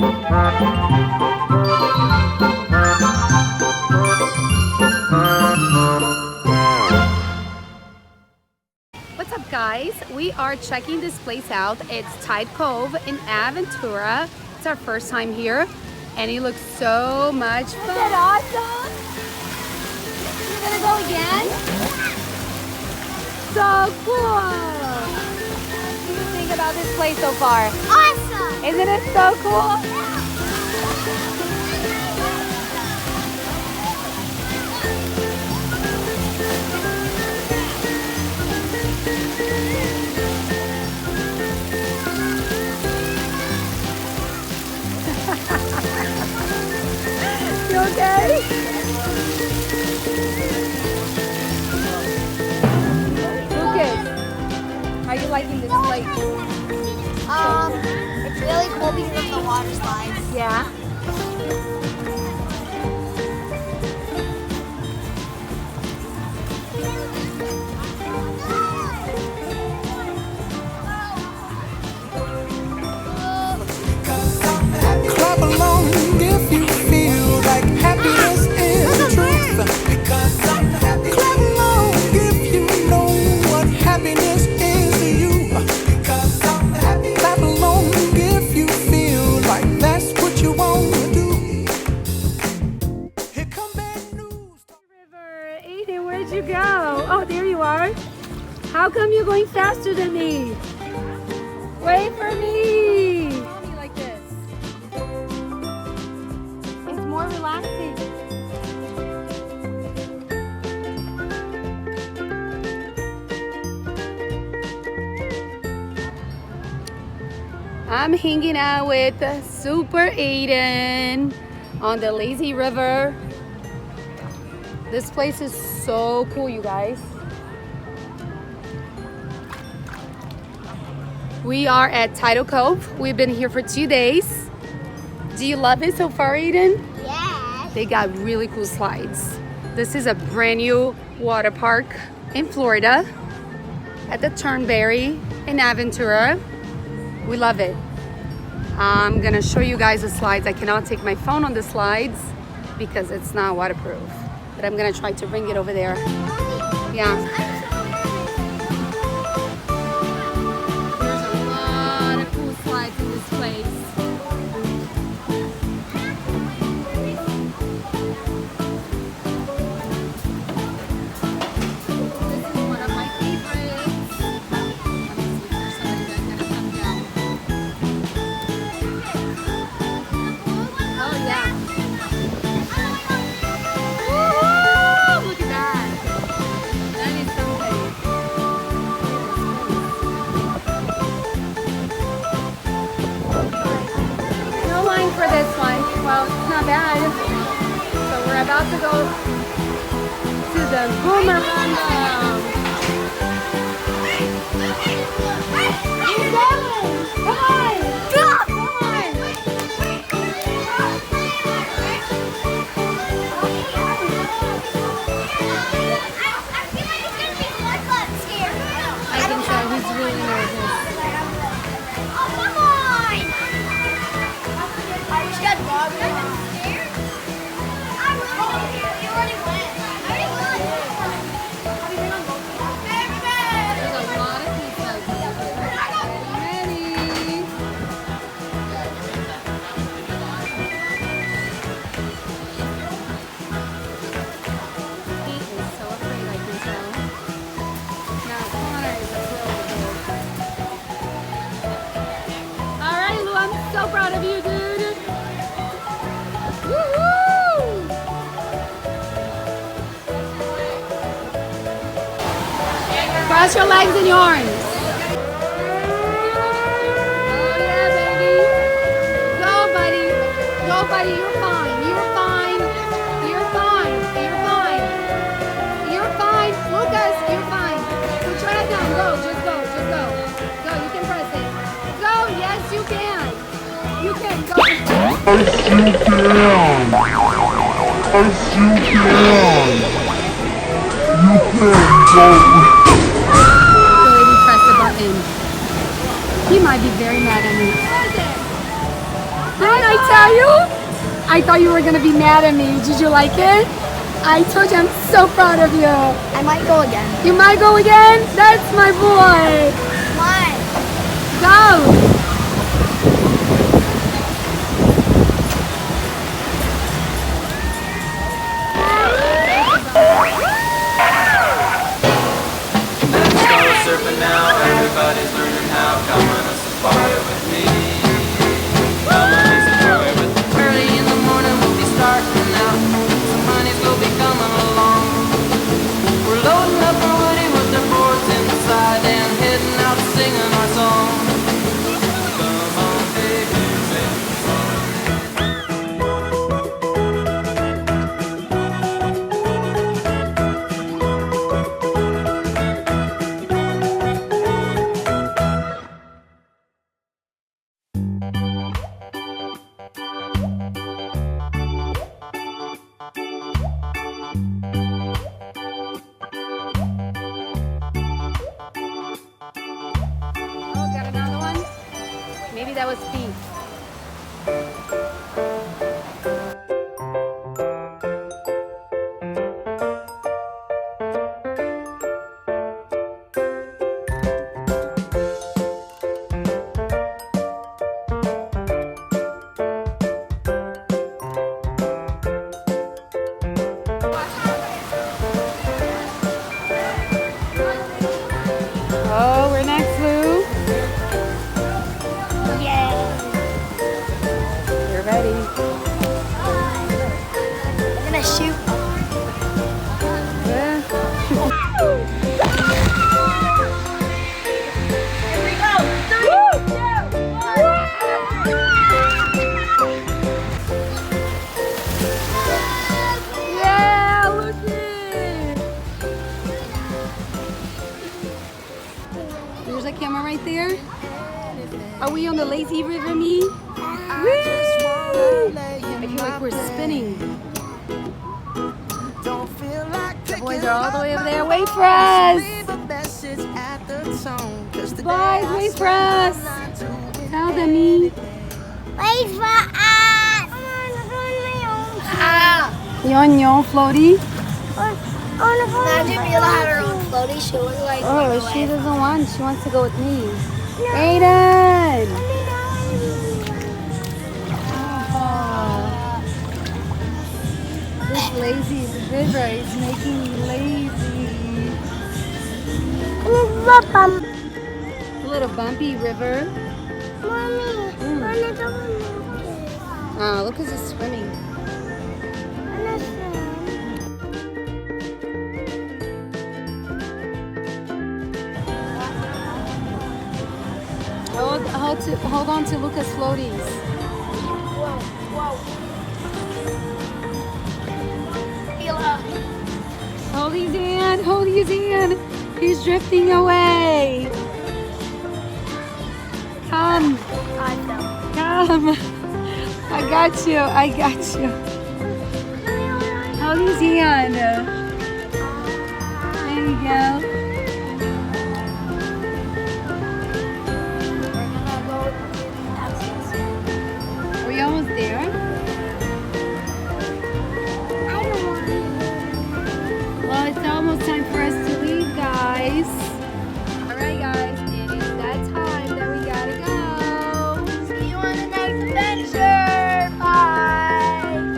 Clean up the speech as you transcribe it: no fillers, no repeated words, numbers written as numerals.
What's up, guys? We are checking this place out. It's Tidal Cove in Aventura. It's our first time here and it looks so much fun. Isn't that awesome? You're gonna go again? So cool! What do you think about this place so far? Awesome! Isn't it so cool? You okay? Lucas, how are you liking this place? It's really cool because of the water slides. Yeah. Clap along if you feel like happiness is the truth. Clap along if you know what happiness is to you. Clap along if you feel like that's what you want to do. Here come bad news. River, Aiden, where'd you go? Oh, there you are. How come you're going faster than me? Wait for me. Like this. It's more relaxing. I'm hanging out with Super Aiden on the lazy river. This place is so cool, you guys. We are at Tidal Cove. We've been here for 2 days. Do you love it so far, Aiden? Yes. They got really cool slides. This is a brand new water park in Florida at the Turnberry in Aventura. We love it. I'm gonna show you guys the slides. I cannot take my phone on the slides because it's not waterproof, but I'm gonna try to bring it over there. Yeah. There's a lot of cool slides in this place. This is one of my favorites. Let me see if there's somebody that's gonna come down. Oh yeah. Woo! Look at that. That is something. No line for this one. Well, it's not bad. So we're about to go to the boomerang. Keep going. Come on. Come on. I can tell he's really nervous. There's a lot of people out here. Ready? He is so afraid, I can tell. Now Connor is afraid. All right, Lou, I'm so proud of you, dude. Woo-hoo! Cross your legs and your arms. Oh yeah, baby. Go, buddy. Go, buddy. You're fine. You're fine. You're fine. You're fine. You're fine. Lucas, you're fine. Put your head down. Go. Just go. Just go. Go. You can press it. Go. Yes, you can. You can. Go. Yes, you can. Yes, you can. You can go. Go ahead and press the button. He might be very mad at me. Then I saw you, I thought you were gonna be mad at me. Did you like it? I told you I'm so proud of you. I might go again. You might go again? That's my boy. Why? Go. Surfing now, everybody's learning how. Come on a safari with me. Come on a safari with me. Early in the morning we'll be starting out. Some honeys will be coming along. We're loading up our woody with their boards inside and heading out singing our song. Come on, baby, sing the song. Oh, got another one? Maybe that was Steve. Oh, we're next, Lou. Yeah. You're ready. I'm gonna shoot. Yeah. Here we go. 3, 2, 1. Yeah, look it. There's a camera right there. Are we on the lazy river, me? Woo! I feel like we're spinning. The boys are all the way over there. Wait for us. Boys, wait for us. Tell them, me. Wait for us. Yon floaty. Imagine Mila had her own floaty. She was like, Oh, she doesn't want. She wants to go with me. Aiden. This lazy river is making me lazy. A little bumpy river. Oh, look, it's swimming. Hold on to Lucas' floaties. Hold his hand, hold his hand. He's drifting away. Come, come. I got you, I got you. Hold his hand. There you go. Are we almost there? Well, it's almost time for us to leave, guys. Alright, guys, it is that time that we gotta go. See you on the next adventure. Bye.